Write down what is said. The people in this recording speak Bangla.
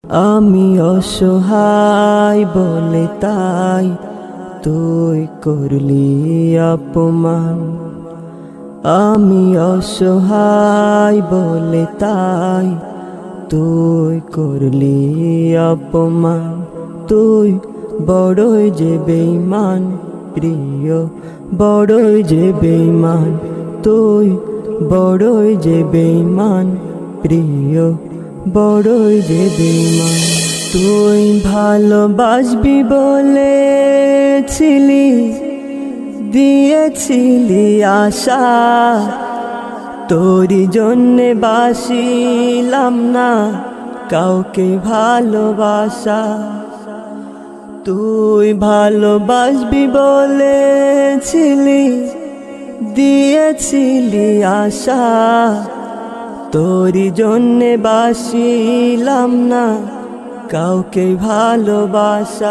আমি অসহায় বলে তাই তুই করলি অপমান। আমি অসহায় বলে তাই তুই করলি অপমান। তুই বড়ই যে বেঈমান প্রিয়, বড়ই যে বেঈমান। তুই বড়ই যে বেঈমান প্রিয়, বড়ই যে বেঈমান। তুই ভালোবাসবি বলেছিলি, দিয়েছিলি আশা, তোরই জন্যে বাসিলাম না কাউকে ভালোবাসা। তুই ভালোবাসবি বলেছিলি, দিয়েছিলি আশা, তোরই জন্যে বাসিলাম না কাউকে ভালোবাসা।